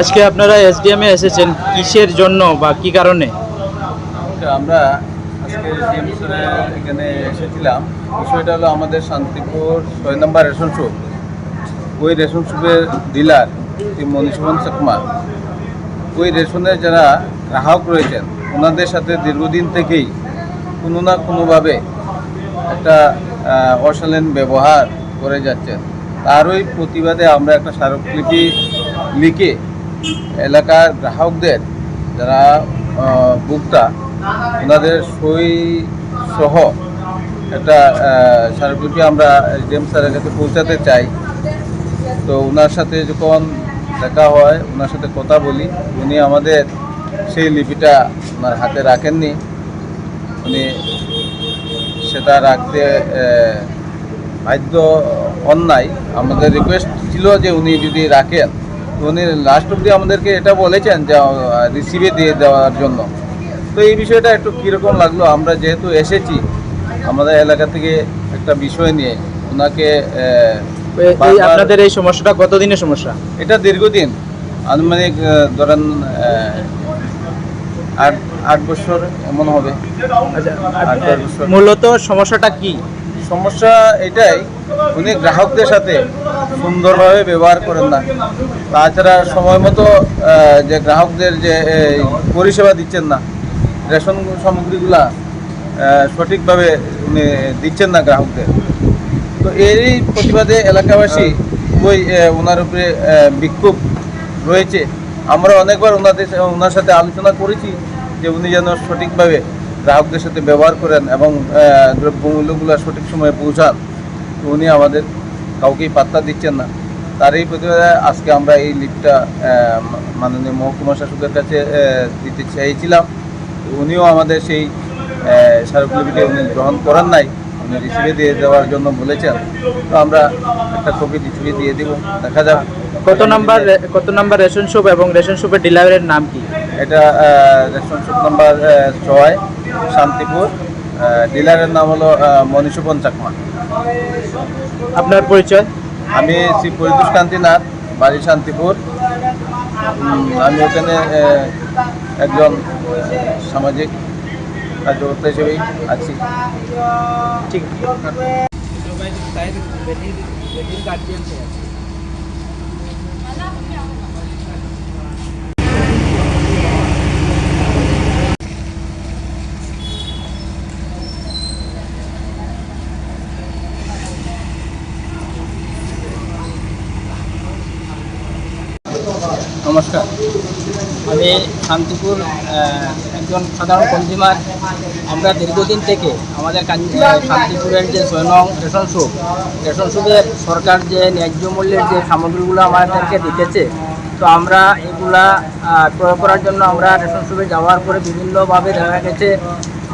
আজকে আপনারা এসডিএমে এসেছেন কিসের জন্য বা কি কারণে? আমরা আজকে ডিএম স্যারের এখানে এসেছিলাম। বিষয়টা হলো আমাদের শান্তিপুর 6 নম্বর রেশন শপ, ওই রেশন শপের ডিলার মনীষমন চাকমা, ওই রেশনের যারা গ্রাহক রয়েছেন ওনাদের সাথে দীর্ঘদিন থেকেই কোনো না কোনোভাবে একটা অশালীন ব্যবহার করে যাচ্ছেন। তারই প্রতিবাদে আমরা একটা স্মারকলিপি লিখে এলাকার গ্রাহকদের যারা ভোক্তা ওনাদের সই সহ একটা স্মারকলিপি আমরা ডিএম স্যারের কাছে পৌঁছাতে চাই। তো ওনার সাথে যখন দেখা হয়, ওনার সাথে কথা বলি, উনি আমাদের সেই লিপিটা ওনার হাতে রাখেননি। উনি সেটা রাখতে বাধ্য হন নাই। আমাদের রিকোয়েস্ট ছিল যে উনি যদি রাখেন, তো উনি লাস্ট অবধি আমাদেরকে এটা বলেছেন যে রিসিভে দিয়ে দেওয়ার জন্য। তো এই বিষয়টা একটু কীরকম লাগলো, আমরা যেহেতু এসেছি আমাদের এলাকা থেকে একটা বিষয় নিয়ে ওনাকে আপনাদের এই সমস্যাটা কতদিনের সমস্যা? এটা দীর্ঘদিন, আনুমানিক ধরেন 8 বছর এমন হবে। মূলত সমস্যাটা কি? সমস্যা এটাই, উনি গ্রাহকদের সাথে সুন্দরভাবে ব্যবহার করেন না। তাছাড়া সময় মতো যে গ্রাহকদের যে পরিষেবা দিচ্ছেন না, রেশন সামগ্রীগুলা সঠিকভাবে উনি দিচ্ছেন না গ্রাহকদের। তো এরই প্রতিবাদে এলাকাবাসী ওই ওনার উপরে বিক্ষোভ রয়েছে। আমরা অনেকবার ওনার সাথে আলোচনা করেছি যে উনি যেন সঠিকভাবে গ্রাহকদের সাথে ব্যবহার করেন এবং দ্রব্যমূল্যগুলো সঠিক সময়ে পৌঁছান। তো উনি আমাদের কাউকেই পাত্তা দিচ্ছেন না। তারই প্রতিবাদে আজকে আমরা এই লিপটা মাননীয় মহকুমা শাসকের কাছে দিতে চাইছিলাম। উনিও আমাদের সেই স্মারকলিপিটি উনি গ্রহণ করেন নাই, উনি রিসিভে দিয়ে দেওয়ার জন্য বলেছেন। তো আমরা একটা কপি রিসিভে দিয়ে দিব, দেখা যাক। কত নাম্বার রেশন শপ এবং রেশন শপের ডিলারের নাম কি? এটা রেশন শপ নাম্বার 6 শান্তিপুর, ডিলারের নাম হলো মনীষমন চাকমা। আপনার পরিচয়? আমি শ্রী পরিতোষ কান্তিনাথ, বাড়ি শান্তিপুর। আমি ওখানে একজন সামাজিক কার্যকর্তা হিসেবেই আছি। ঠিক। নমস্কার, আমি শান্তিপুর একজন সাধারণ কনজিউমার। আমরা দীর্ঘদিন থেকে আমাদের শান্তিপুরের যে 6 নং রেশন শপে সরকার যে ন্যায্য মূল্যের যে সামগ্রীগুলো আমাদেরকে দিতেছে, তো আমরা এগুলা ক্রয় করার জন্য আমরা রেশন শপে যাওয়ার পরে বিভিন্নভাবে দেখা গেছে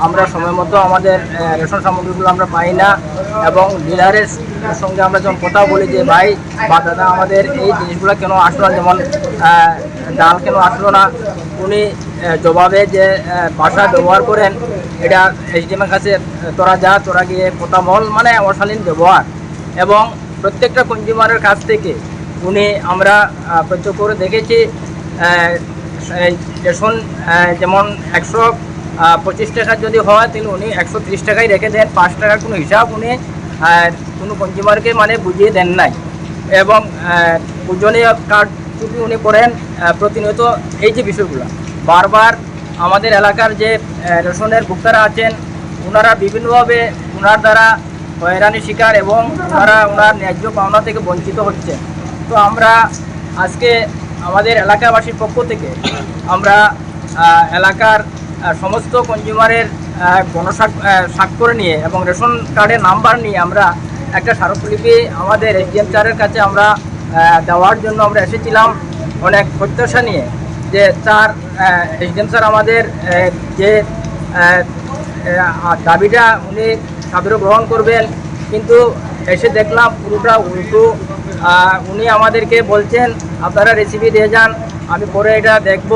আমরা সময় মতো আমাদের রেশন সামগ্রীগুলো আমরা পাই না। এবং ডিলারের সঙ্গে আমরা যখন কথা বলি যে ভাই বা দাদা আমাদের এই জিনিসগুলো কেন আসলো না, যেমন ডাল কেন আসলো না, উনি জবাবে যে ভাষা ব্যবহার করেন, এটা এসডিএমের কাছে তোরা গিয়ে কথা বল, মানে অশালীন ব্যবহার। এবং প্রত্যেকটা কনজিউমারের কাছ থেকে উনি আমরা প্রত্যক্ষ করে দেখেছি রেশন যেমন 125 টাকা যদি হয় তাহলে উনি 130 টাকাই রেখে দেন, 5 টাকার কোনো হিসাব উনি কোনো কনজিউমারকে মানে বুঝিয়ে দেন নাই। এবং প্রয়োজনীয় কারচুপি উনি করেন প্রতিনিয়ত। এই যে বিষয়গুলো বারবার আমাদের এলাকার যে রেশনের ভোক্তারা আছেন ওনারা বিভিন্নভাবে ওনার দ্বারা হয়রানির শিকার এবং ওনার ন্যায্য পাওনা থেকে বঞ্চিত হচ্ছে। তো আমরা আজকে আমাদের এলাকাবাসীর পক্ষ থেকে আমরা এলাকার সমস্ত কনজিউমারের স্বাক্ষর নিয়ে এবং রেশন কার্ডের নাম্বার নিয়ে আমরা একটা স্মারকলিপি আমাদের এসডিএম স্যারের কাছে আমরা দেওয়ার জন্য আমরা এসেছিলাম অনেক প্রত্যাশা নিয়ে যে স্যার এসডিএম স্যার আমাদের যে দাবিটা উনি সাদরে গ্রহণ করবেন, কিন্তু এসে দেখলাম পুরোটা উল্টো। উনি আমাদেরকে বলছেন আপনারা রেসিপি দিয়ে যান, আমি পরে এটা দেখব।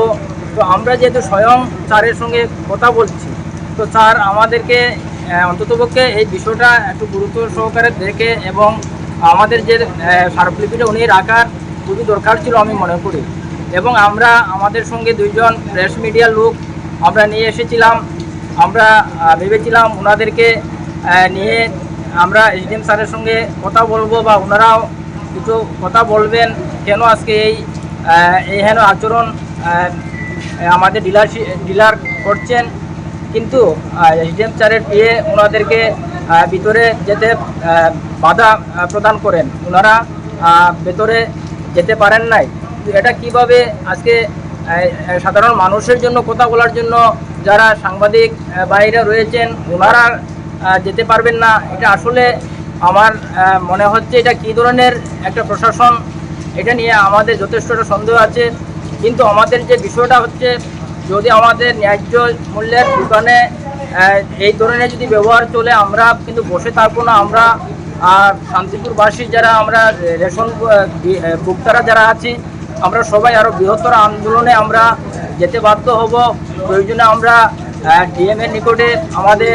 তো আমরা যেহেতু স্বয়ং স্যারের সঙ্গে কথা বলছি, তো স্যার আমাদেরকে অন্ততপক্ষে এই বিষয়টা একটু গুরুত্ব সহকারে দেখে এবং আমাদের যে স্মারকলিপিটা উনি রাখার খুবই দরকার ছিল আমি মনে করি। এবং আমরা আমাদের সঙ্গে 2 জন প্রেস মিডিয়ার লোক আমরা নিয়ে এসেছিলাম। আমরা ভেবেছিলাম ওনাদেরকে নিয়ে আমরা এসডিএম স্যারের সঙ্গে কথা বলবো বা ওনারাও কিছু কথা বলবেন কেন আজকে এই হেন আচরণ আমাদের ডিলার করছেন। কিন্তু এসডিএম স্যারের পিএ ওনাদেরকে ভিতরে যেতে বাধা প্রদান করেন, ওনারা ভেতরে যেতে পারেন নাই। এটা কিভাবে আজকে সাধারণ মানুষের জন্য কথা বলার জন্য যারা সাংবাদিক বাইরে রয়েছেন ওনারা যেতে পারবেন না, এটা আসলে আমার মনে হচ্ছে এটা কী ধরনের একটা প্রশাসন, এটা নিয়ে আমাদের যথেষ্ট সন্দেহ আছে। কিন্তু আমাদের যে বিষয়টা হচ্ছে, যদি আমাদের ন্যায্য মূল্যের দোকানে এই ধরনের যদি ব্যবহার চলে, আমরা কিন্তু বসে থাকবো না। আমরা শান্তিপুরবাসী যারা আমরা রেশন ভোক্তারা যারা আছি, আমরা সবাই আরও বৃহত্তর আন্দোলনে আমরা যেতে বাধ্য হব। প্রয়োজনে আমরা ডিএমের নিকটে আমাদের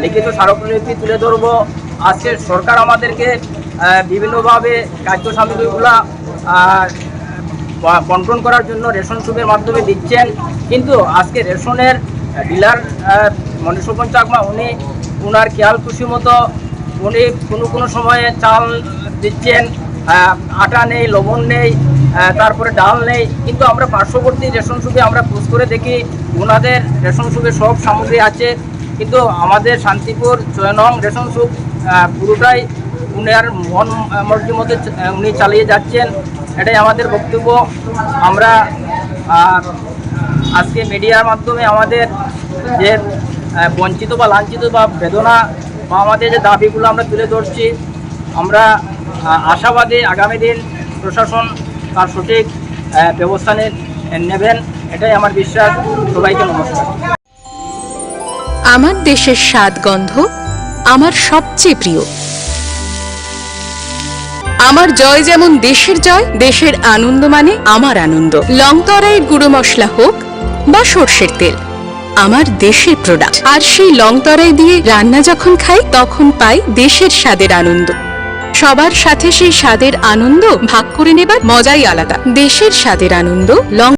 লিখিত স্মারকলিপি তুলে ধরব। আজকে সরকার আমাদেরকে বিভিন্নভাবে খাদ্য সামগ্রীগুলা বন্টন করার জন্য রেশন শপের মাধ্যমে দিচ্ছেন, কিন্তু আজকে রেশনের ডিলার মনীষপন চাকমা উনি ওনার খেয়াল খুশি মতো উনি কোনো সময়ে চাল দিচ্ছেন, আটা নেই, লবণ নেই, তারপরে ডাল নেই। কিন্তু আমরা পার্শ্ববর্তী রেশন শপে আমরা খোঁজ করে দেখি ওনাদের রেশন শপে সব সামগ্রী আছে, কিন্তু আমাদের শান্তিপুর 6 নং রেশন শপ পুরোটাই উনার মন মর্জি মতো উনি চালিয়ে যাচ্ছেন। এটাই আমাদের বক্তব্য। আমরা আজকে মিডিয়ার মাধ্যমে আমাদের যে বঞ্চিত বা লাঞ্ছিত বা বেদনা বা আমাদের যে দাবিগুলো আমরা তুলে ধরছি, আমরা আশাবাদী আগামী দিন প্রশাসন তার সঠিক ব্যবস্থা নেবেন, এটাই আমার বিশ্বাস। সবাইকে নমস্কার। আমার দেশের স্বাদ গন্ধ আমার সবচেয়ে প্রিয়। আমার জয় যেমন দেশের জয়, দেশের আনন্দ মানে আমার আনন্দ। লংতরাইয়ের গুঁড়ো মশলা হোক বা সর্ষের তেল, আমার দেশের প্রোডাক্ট। আর সেই লংতরাই দিয়ে রান্না যখন খাই তখন পাই দেশের স্বাদের আনন্দ। সবার সাথে সেই স্বাদের আনন্দ ভাগ করে নেবার মজাই আলাদা। দেশের স্বাদের আনন্দ লং